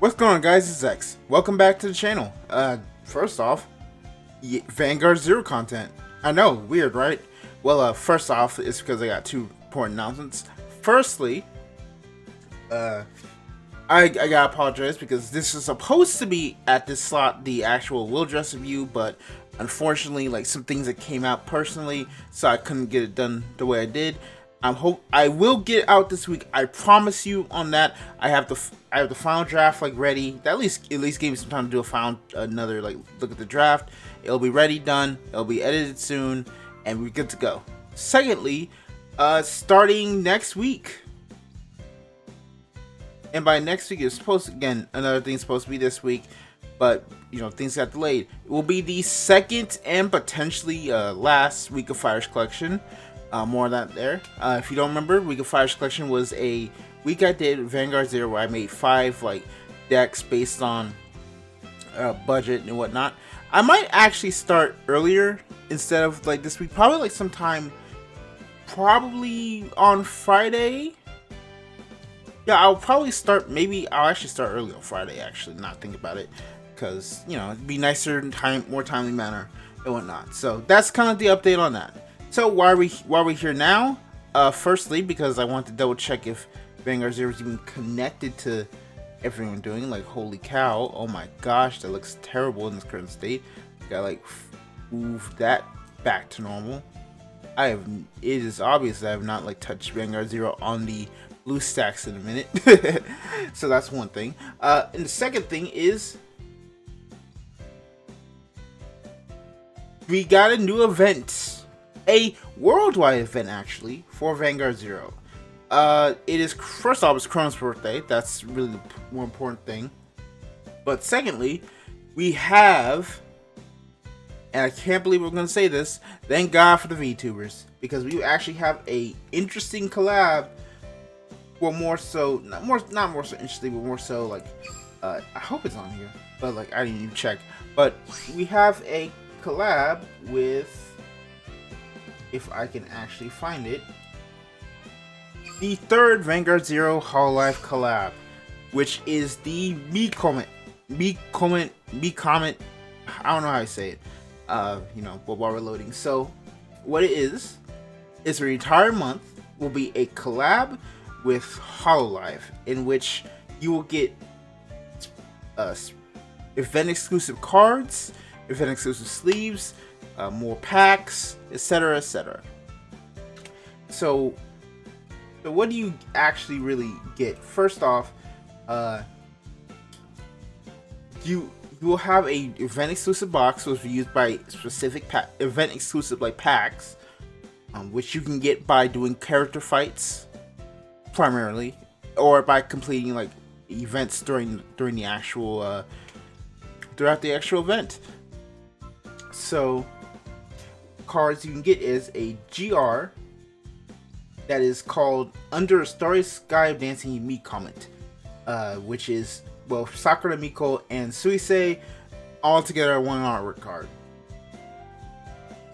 What's going on, guys? It's X. Welcome back to the channel. First off, Vanguard Zero content. I know, weird, right? Well, first off, it's because I got two important announcements. Firstly, I gotta apologize because this is supposed to be at this slot the actual Will Dress review, but unfortunately, like some things that came out personally, so I couldn't get it done the way I did. I will get it out this week. I promise you on that. I have the final draft like ready. That at least gave me some time to do another like look at the draft. It'll be ready, done. It'll be edited soon, and we're good to go. Secondly, starting next week, and by next week it's supposed to, again, another thing's supposed to be this week, but things got delayed. It will be the second and potentially last Week of Fires collection. More of that there. If you don't remember, Week of Fires collection was a week I did Vanguard Zero where I made 5 like decks based on budget and whatnot. I might actually start earlier instead of like this week, probably like sometime, probably on Friday. Yeah, I'll probably start. Maybe I'll actually start early on Friday. Actually, not think about it, because it'd be nicer in more timely manner and whatnot. So that's kind of the update on that. So why are we here now? Firstly, because I want to double check if Vanguard Zero is even connected to everything I'm doing. Like, holy cow! Oh my gosh, that looks terrible in this current state. Gotta like move that back to normal. It is obvious that I have not like touched Vanguard Zero on the blue stacks in a minute. So that's one thing. And the second thing is we got a new event. A worldwide event actually for Vanguard Zero. It is, first off, it's Chrono's birthday. That's really the more important thing. But secondly, we have, and I can't believe we're gonna say this, thank God for the VTubers, because we actually have a interesting collab. Well, more so, not more so interesting, but more so like, I hope it's on here, but like I didn't even check. But we have a collab with, if I can actually find it, the third Vanguard Zero Hololive collab, which is the me comment. I don't know how I say it. While we're loading. So, what it is the entire month will be a collab with Hololive, in which you will get event exclusive cards, event exclusive sleeves, more packs, etc., etc. So what do you actually really get? First off, you will have a event exclusive box, which will be used by specific event exclusive like packs, which you can get by doing character fights primarily, or by completing like events during the actual throughout the actual event. So cards you can get is a GR that is called Under a Starry Sky of Dancing Me comment, which is, well, Sakura Miko and Suisei all together on one artwork card.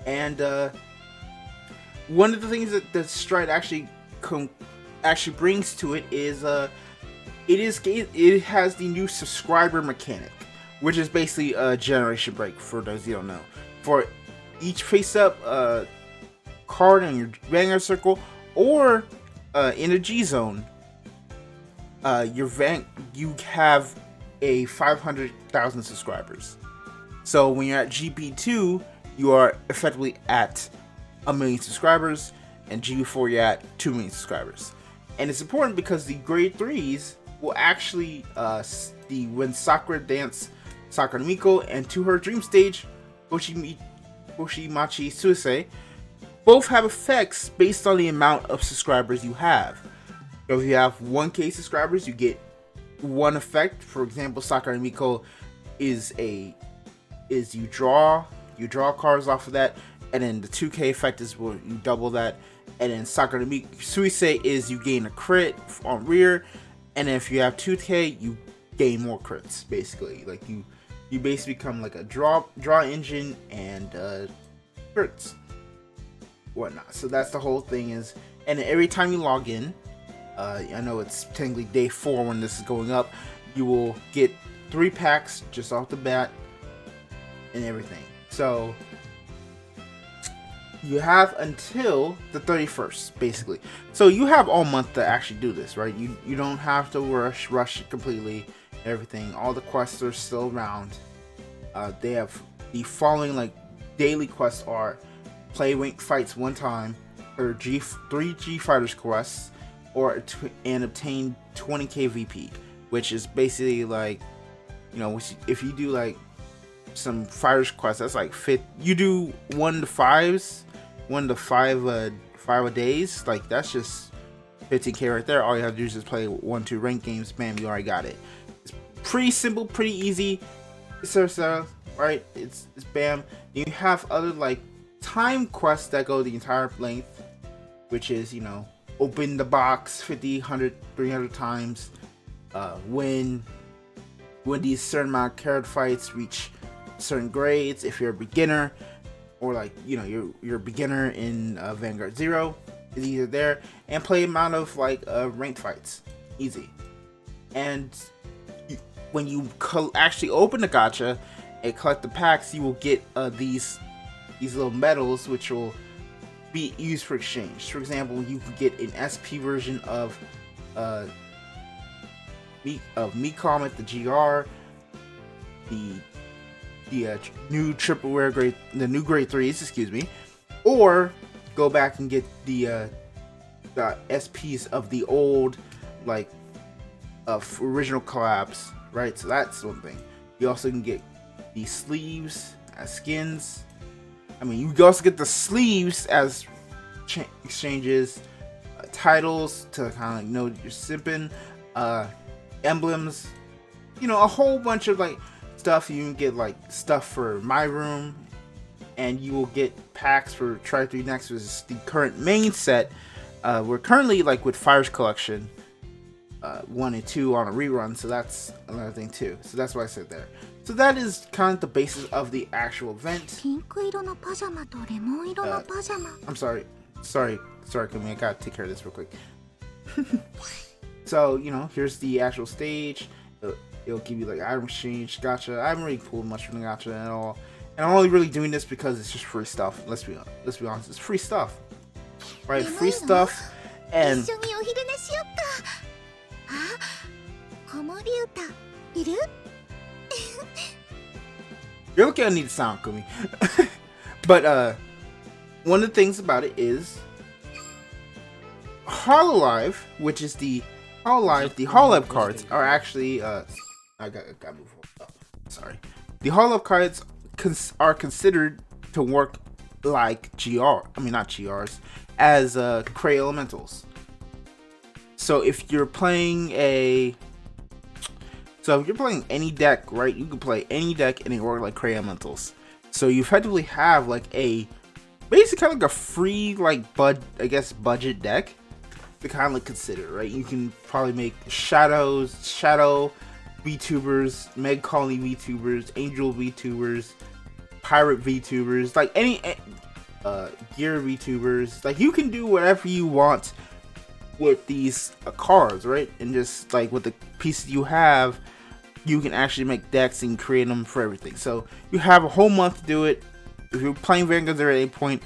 And one of the things that the Stride actually brings to it is it has the new subscriber mechanic, which is basically a generation break for those you don't know. For each face-up card in your Vanguard circle, or in a G zone, you have a 500,000 subscribers. So when you're at GP2, you are effectively at 1 million subscribers, and GP4 you're at 2 million subscribers. And it's important because the grade 3s will actually when Sakura dance Sakura Miko, and to her dream stage Hoshimachi Suisei, both have effects based on the amount of subscribers you have. So if you have 1K subscribers, you get one effect. For example, Sakura Miko is you draw cards off of that, and then the 2K effect is where you double that. And then Sakura Miko Suisei is you gain a crit on rear, and then if you have 2K, you gain more crits. Basically, like you basically become like a draw engine and crits, whatnot. So that's the whole thing is, and every time you log in, I know it's technically day 4 when this is going up, you will get 3 packs just off the bat and everything. So you have until the 31st, basically. So you have all month to actually do this, right? You don't have to rush it completely. Everything, all the quests are still around. They have the following like daily quests are: play ranked fights 1 time, or 3 G Fighters quests, and obtain 20k VP, which is basically like, you know, if you do like some Fighters quests, that's like you do 1 to 5s, 1 to 5 a days, like that's just 15k right there. All you have to do is just play 1-2 ranked games, bam, you already got it. It's pretty simple, pretty easy. So right, it's bam. You have other like time quests that go the entire length, which is, you know, open the box 50, 100, 300 times, when these certain amount of character fights reach certain grades. If you're a beginner, or like, you know, you're a beginner in Vanguard Zero, is either there, and play amount of like ranked fights, easy. And when you actually open the gacha and collect the packs, you will get these little medals, which will be used for exchange. For example, you can get an SP version of Me Comet, the GR, the new triple rare grade, the new grade 3s, excuse me, or go back and get the SPs of the old, like, original collabs, right? So that's one thing. You also can get the sleeves as skins. I mean, you can also get the sleeves as exchanges, titles to kind of like know that you're simping, emblems, you know, a whole bunch of like stuff. You can get like stuff for my room, and you will get packs for Try 3 Next, which is the current main set. We're currently like with Fire's Collection 1 and 2 on a rerun, so that's another thing too. So that's why I said there. So that is kind of the basis of the actual event. I'm sorry, Kumi, I gotta take care of this real quick. So, you know, here's the actual stage. It'll give you like item exchange, gacha. I haven't really pulled much from the gacha at all, and I'm only really doing this because it's just free stuff. Let's be honest, it's free stuff, right? Free stuff, and you're looking at need sound, Kumi. But one of the things about it is Hololive, which is the Hololive cards are actually I gotta move up. Sorry. The Hololive cards are considered to work like not GRs, as Cray Elementals. So if you're playing any deck, right, you can play any deck and it work like Cray Elementals. So you effectively have like basically kind of like a free like budget deck to kind of like consider, right? You can probably make shadow VTubers, Meg Colony VTubers, Angel VTubers, Pirate VTubers, like any gear VTubers. Like you can do whatever you want with these cards, right? And just like with the pieces you have, you can actually make decks and create them for everything. So you have a whole month to do it. If you're playing Vanguard Zero at any point,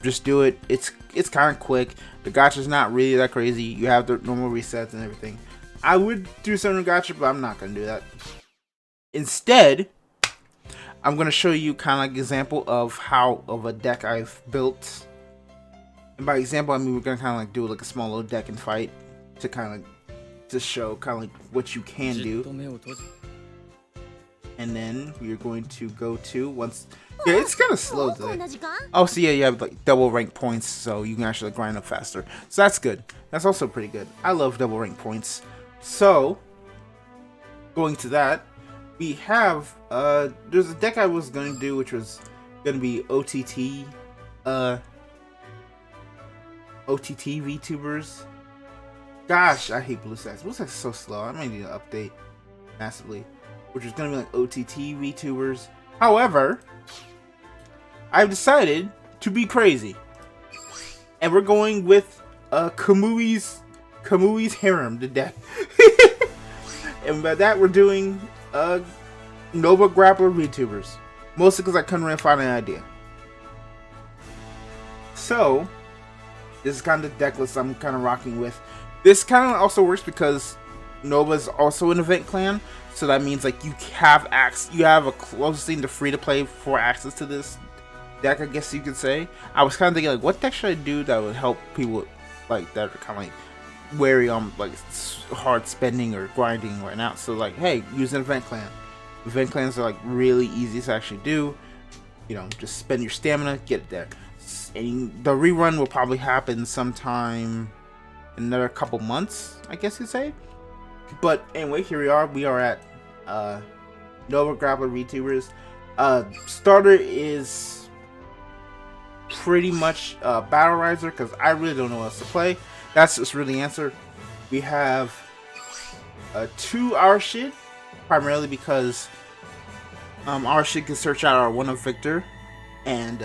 just do it. It's kind of quick. The gacha's not really that crazy. You have the normal resets and everything. I would do some gacha, but I'm not gonna do that. Instead, I'm gonna show you kind of like an example of a deck I've built. And by example, I mean we're gonna kind of like do like a small little deck and fight to kind of to show kind of like what you can do. And then we're going to go to once. Yeah, it's kind of slow today. Oh, so yeah, you have like double rank points, so you can actually grind up faster. So that's good. That's also pretty good. I love double rank points. So going to that, we have there's a deck I was going to do, which was going to be OTT VTubers. Gosh, I hate Blue Stacks. Blue Stacks is so slow. I might need to update massively. Which is going to be like OTT VTubers. However, I've decided to be crazy. And we're going with Kamui's Harem, the deck. And by that, we're doing Nova Grappler VTubers. Mostly because I couldn't really find an idea. So, this is kind of the deck list I'm kind of rocking with. This kind of also works because Nova's also an event clan. So that means like you have a close thing to free to play for access to this deck, I guess you could say. I was kind of thinking like, what deck should I do that would help people like that are kind of like wary on like hard spending or grinding right now. So like, hey, use an event clan. Event clans are like really easy to actually do. You know, just spend your stamina, get it there. And the rerun will probably happen sometime in another couple months, I guess you'd say. But anyway, here we are. We are at Nova Grappler VTubers. Starter is pretty much Battle Riser because I really don't know what else to play. That's just really the answer. We have 2 Our Shit, primarily because Our Shit can search out our one of Victor, and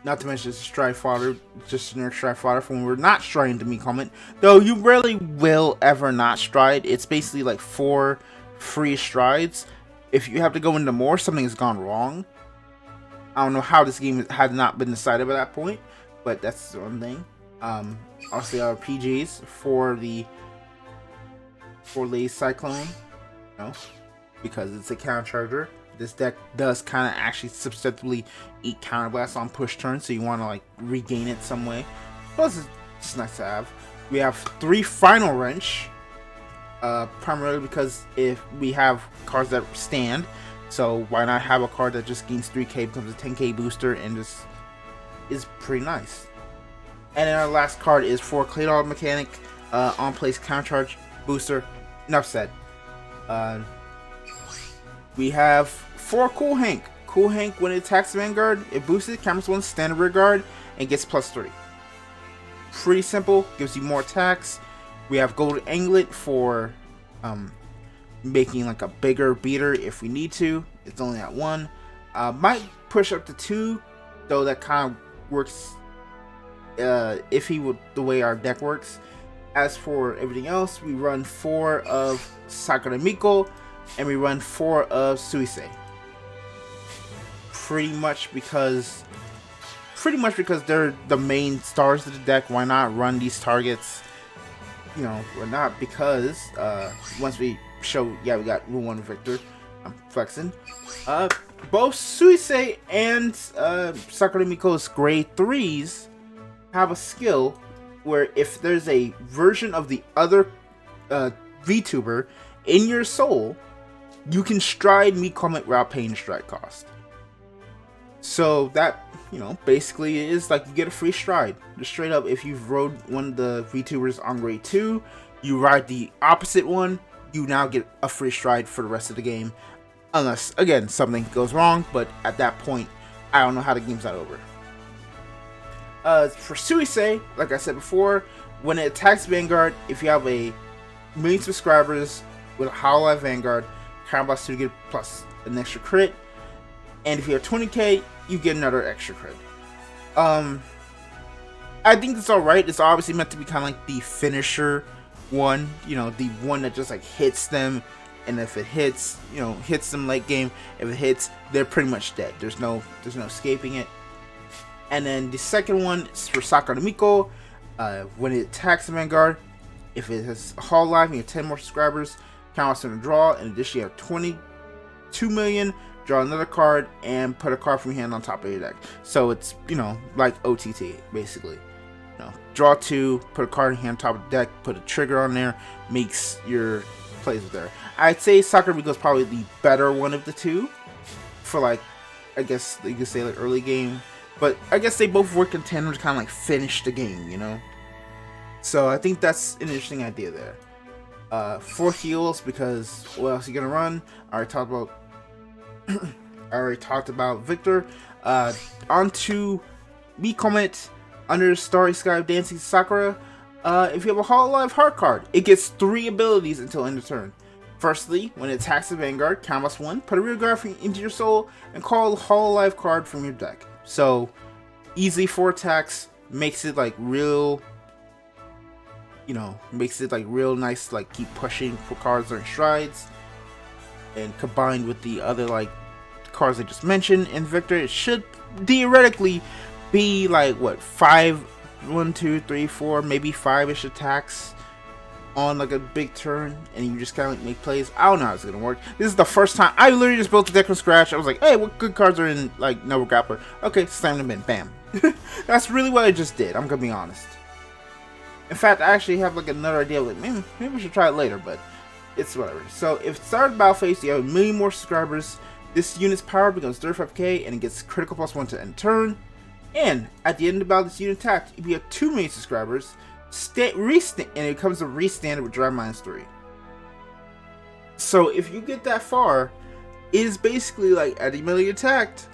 not to mention it's stride fodder, just generic stride fodder for when we're not striding to me comment. Though you rarely will ever not stride. It's basically like 4 free strides. If you have to go into more, something has gone wrong. I don't know how this game had not been decided by that point, but that's the one thing. Also our PGs for the Lady Cyclone, you know, because it's a counter charger. This deck does kind of actually substantially eat counterblast on push turn, so you want to like regain it some way. Plus, it's nice to have. We have 3 Final Wrench, primarily because if we have cards that stand, so why not have a card that just gains 3k, becomes a 10k booster, and just is pretty nice. And then our last card is for Claydol Mechanic, on place counter charge booster. Enough said. We have 4 Cool Hank. Cool Hank, when it attacks Vanguard, it boosts it, cancels 1 standard regard, and gets +3. Pretty simple, gives you more attacks. We have Gold Anglet for making like a bigger beater if we need to. It's only at 1. Might push up to 2, though that kind of works iffy with the way our deck works. As for everything else, we run 4 of Sakura Miko, and we run 4 of Suisei. Pretty much because they're the main stars of the deck. Why not run these targets? You know, or not, because once we show, yeah, we got Rule 1 Victor. I'm flexing. Both Suisei and Sakura Miko's grade 3s have a skill where if there's a version of the other VTuber in your soul, you can stride Mikomet without paying stride cost. So that, you know, basically is like you get a free stride. Just straight up, if you've rode one of the VTubers on grade 2, you ride the opposite one, you now get a free stride for the rest of the game. Unless, again, something goes wrong, but at that point, I don't know how the game's not over. For Suisei, like I said before, when it attacks Vanguard, if you have a million subscribers with a Hololive Vanguard, Counterblast to get plus an extra crit, and if you have 20k, you get another extra crit. I think it's alright. It's obviously meant to be kind of like the finisher one, you know, the one that just like hits them, and if it hits, you know, hits them late game, if it hits, they're pretty much dead. There's no escaping it. And then the second one is for Sakura Miko. When it attacks the Vanguard, if it has Hololive and you have 10 more subscribers, count on a draw. In addition, you have 22 million. Draw another card and put a card from your hand on top of your deck. So it's, you know, like OTT basically. You know, draw 2, put a card in your hand on top of the deck, put a trigger on there, makes your plays there. I'd say Sakura Miko is probably the better one of the two for, like, I guess you could say like early game. But I guess they both work in tandem to kind of like finish the game, you know? So I think that's an interesting idea there. 4 heals, because what else are you gonna run? I already talked about Victor. On to Mikomet under the Starry Sky of Dancing Sakura. If you have a Hololive Heart card, it gets 3 abilities until end of turn. Firstly, when it attacks the Vanguard, counterblast 1, put a rear guard into your soul, and call a Hololive card from your deck. So, easily 4 attacks, makes it like real you know, makes it like real nice to like keep pushing for cards during strides. And combined with the other like cards I just mentioned in Victor, it should theoretically be like what, 1, 2, 3, 4, maybe 5-ish attacks on like a big turn, and you just kind of like make plays. I don't know how it's gonna work. This is the first time I literally just built the deck from scratch. I was like, hey, what good cards are in like Noble Grappler? Okay, slam them in, bam. That's really what I just did. I'm gonna be honest. In fact, I actually have like another idea. Like maybe we should try it later, but it's whatever. So if it starts battle phase, you have 1 million more subscribers. This unit's power becomes 35k, and it gets critical +1 to end turn. And at the end of the battle, this unit attacked, if you have 2 million subscribers, and it becomes a restandard with drive -3. So if you get that far, it is basically like at the million attacked,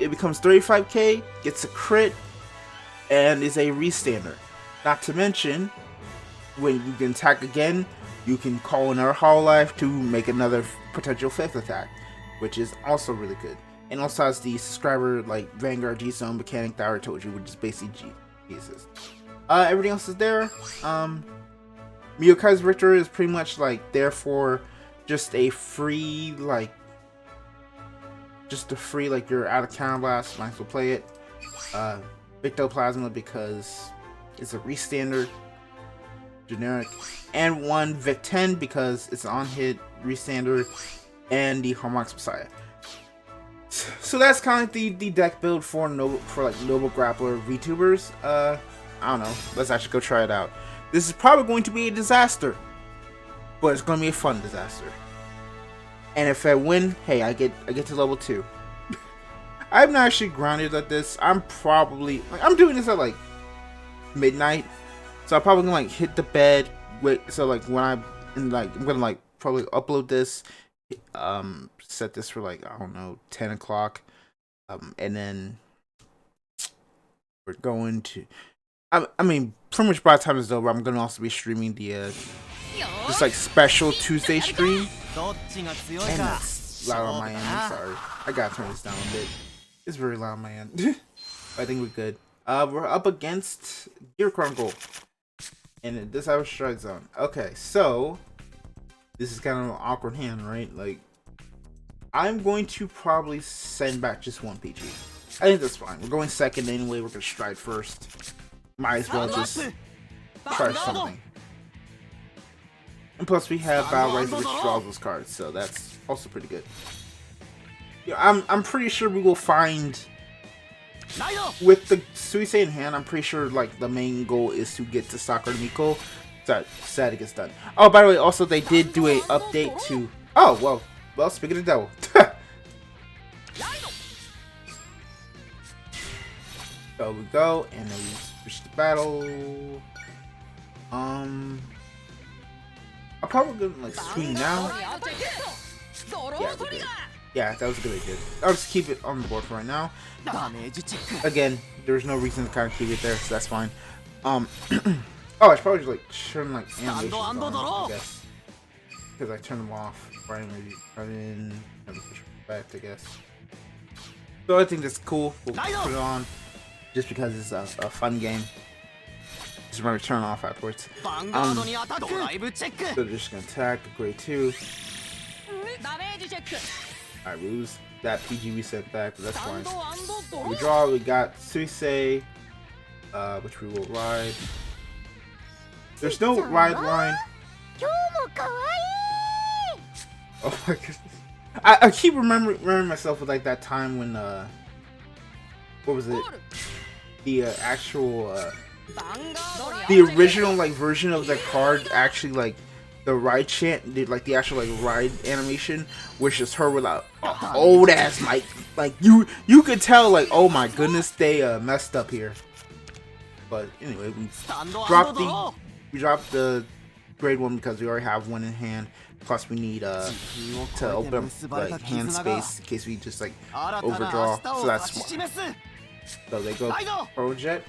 it becomes 35k, gets a crit, and is a restander. Not to mention, when you can attack again, you can call another Hololive to make another potential 5th attack, which is also really good. And also has the subscriber like Vanguard Zero mechanic that I already told you, which is basically Jesus. Everything else is there. Myokai's Victor is pretty much like there for just a free like you're out of counterblast, might as well play it. Victoplasma because it's a restandard, generic, and 1 Vic 10 because it's an on-hit restandard, and the Harmonix Messiah. So that's kind of the deck build for Noble Grappler VTubers. I don't know. Let's actually go try it out. This is probably going to be a disaster, but it's going to be a fun disaster. And if I win, hey, I get to level 2. I'm not actually grounded at this. I'm doing this at like midnight, so I'm probably gonna like hit the bed. Wait, so like I'm gonna like probably upload this. Set this for like, I don't know, 10 o'clock, and then we're going to I mean pretty much by the time it's over, I'm gonna also be streaming the just like special Tuesday stream, and that's loud on my end. I'm sorry, I gotta turn this down a bit. It's very loud on my end. I think we're good. We're up against Gear Chronicle, and this is our stride zone. Okay, so this is kind of an awkward hand, right? Like, I'm going to probably send back just 1 PG. I think that's fine. We're going second anyway. We're gonna stride first. Might as well just try something. And plus, we have Battle Riser, which draws those cards, so that's also pretty good. Yeah, I'm pretty sure we will find, with the Suisei in hand, I'm pretty sure like the main goal is to get to Sakura Miko. So sad it gets done. Oh, by the way, also they did do a update to. Oh well, speaking of the devil. So we go, and then we switch to battle. I'll probably gonna like swing now. Yeah, that was a good idea. I'll just keep it on the board for right now. Again, there's no reason to kind of keep it there, so that's fine. Oh, I should probably just like turn like animations on, I guess, because I turned them off. Right, maybe run in and push back, I guess. So I think that's cool. We'll put it on just because it's a fun game. Just want to turn off afterwards. So they're just gonna attack grade 2. Alright, we lose that PG we sent back, but that's fine. We draw, we got Suisei, which we will ride. There's no ride line. Oh my goodness. I keep remembering myself with like that time when, what was it? The actual, the original like version of the card actually like, the ride chant did like the actual like ride animation, which is her with a old ass mic. Like you could tell like, oh my goodness, they messed up here. But anyway, we dropped the grade 1 because we already have 1 in hand. Plus we need to open up like hand space in case we just like overdraw. So that's smart. So they go Project.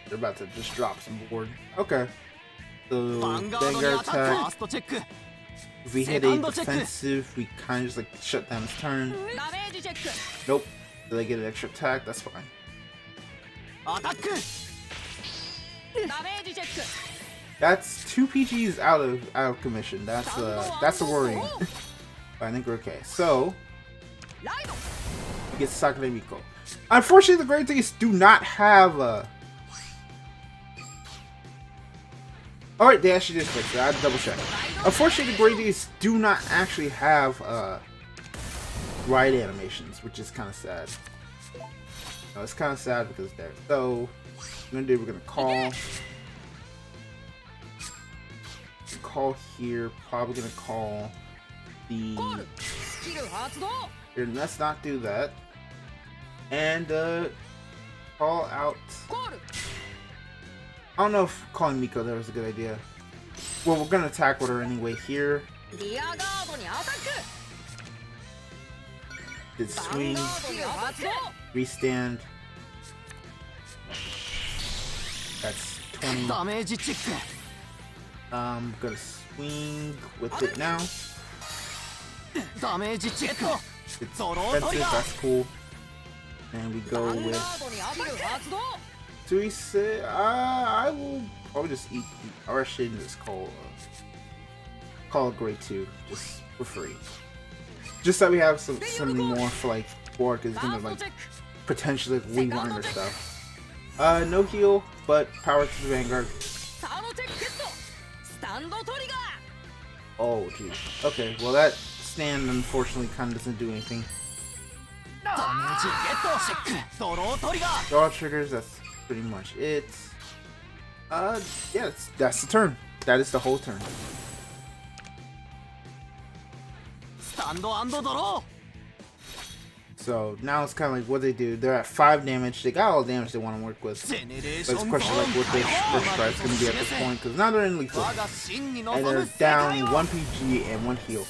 They're about to just drop some board. Okay. So Vanguard attack. If we hit a defensive, we kind of just like shut down his turn. Nope. So they get an extra attack. That's fine. That's 2 PGs out of commission. That's a worrying. But I think we're okay. So we get Sakura Miko. Unfortunately, the Great Days do not have a. Alright, they actually did fix it. I had to double check. Unfortunately, the Great Days do not actually have ride animations, which is kind of sad. No, it's kind of sad because they're. So, we're gonna call here. Probably gonna call the. Here, let's not do that. And call out. I don't know if calling Miko there was a good idea. Well, we're gonna attack with her anyway here. Did swing, restand. That's 20. I'm gonna swing with it now. It's defensive, that's cool. And we go with Suicide. I will probably just eat the Arshin and just call it grade 2 just for free. Just that we have something more for like Bork is gonna like potentially rewind or stuff. No heal, but power to the Vanguard. Oh geez. Okay, well that stand unfortunately kinda doesn't do anything. Draw triggers, that's pretty much it. Yeah, that's the turn. That is the whole turn. So now it's kind of like what they do. They're at 5 damage. They got all the damage they want to work with. But it's a question like what their first strike's going to be at this point. Because now they're in lethal. And they're down 1 PG and 1 heal.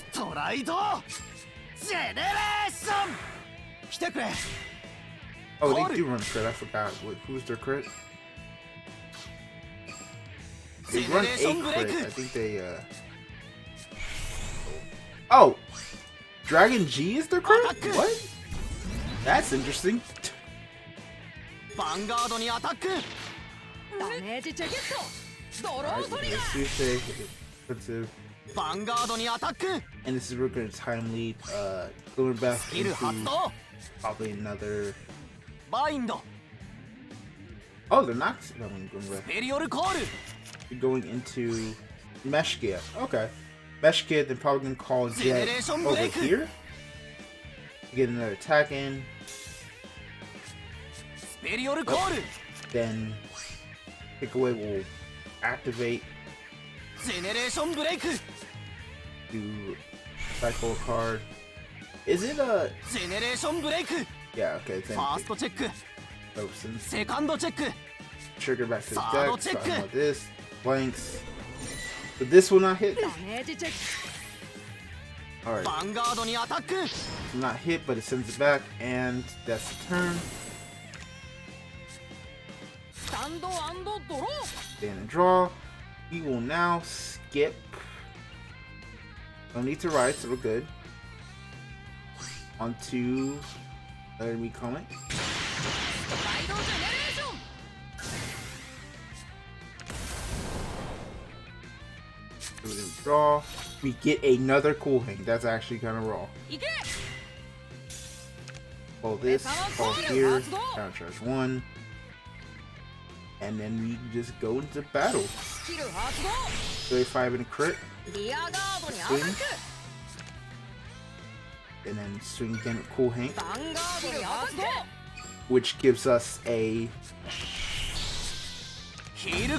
Oh, they do run a crit. I forgot. Wait, who's their crit? They run a crit. I think they, Oh! Dragon G is their crit? What? That's interesting. Vanguard and this is we're gonna time lead going back into probably another. Oh, they're not going back. You're going into Mesh Gear. Okay. Mesh Kid, then probably gonna call Jet over here. Get another attack in. Oh. Then pick away will activate. Do cycle a card. Is it a yeah, okay, it's trigger back to the deck. Starting with this. Blanks. But this will not hit. Alright. Not hit, but it sends it back, and that's the turn. Stand and draw. We will now skip. Don't need to ride, so we're good. Onto. Let me comment. So we draw. We get another cool thing. That's actually kind of raw. Pull this, pull here, counter charge 1. And then we just go into battle. 35 in a crit. Swing. And then swing again with Cool Hank. Which gives us a hit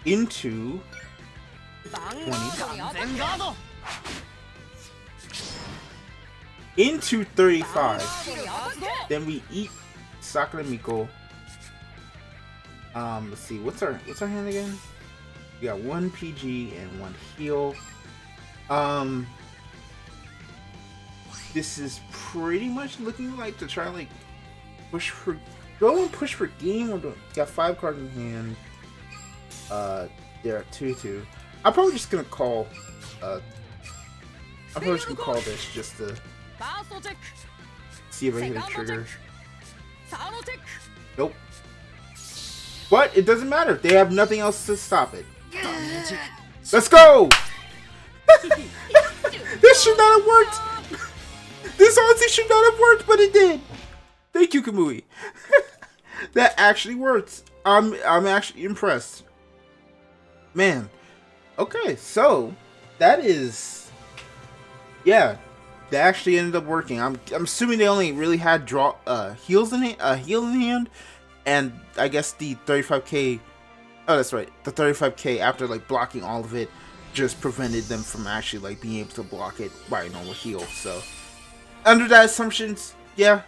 into 20. Into 35. Then we eat Sakura Miko. Let's see, what's our hand again? We got 1 PG and 1 heal. This is pretty much looking like to try like push for game. Or got 5 cards in hand. They're at 2/2. I'm probably just gonna call. I'm probably just gonna call this just to See if I hit a trigger. Nope. But it doesn't matter. They have nothing else to stop it. Let's go! This should not have worked! This honestly should not have worked, but it did! Thank you, Kamui. That actually worked. I'm actually impressed. Man. Okay, so that is, yeah, they actually ended up working. I'm assuming they only really had heal in hand, and I guess the 35k. Oh, that's right, the 35k after like blocking all of it just prevented them from actually like being able to block it by a normal heal. So under that assumptions, yeah.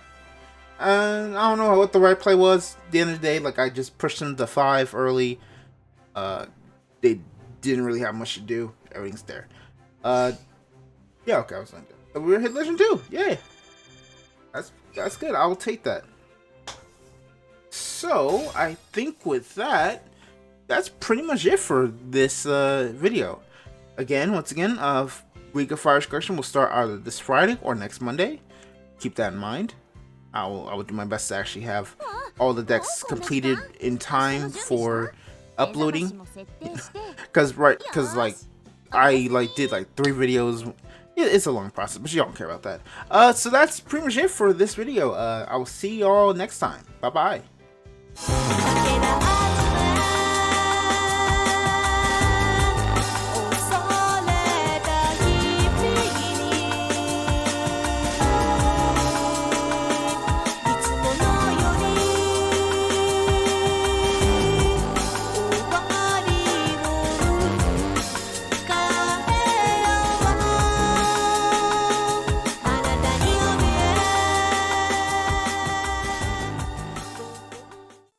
I don't know what the right play was. At the end of the day, like I just pushed them to 5 early. They didn't really have much to do. Everything's there. Yeah, okay, I was like that. We were hit legend 2. Yay. That's good. I will take that. So I think with that, that's pretty much it for this video. Again, once again, Week of Fires collection will start either this Friday or next Monday. Keep that in mind. I will do my best to actually have all the decks completed in time for uploading. Cause like I did 3 videos. It's a long process, but you don't care about that. So that's pretty much it for this video. I will see y'all next time. Bye bye.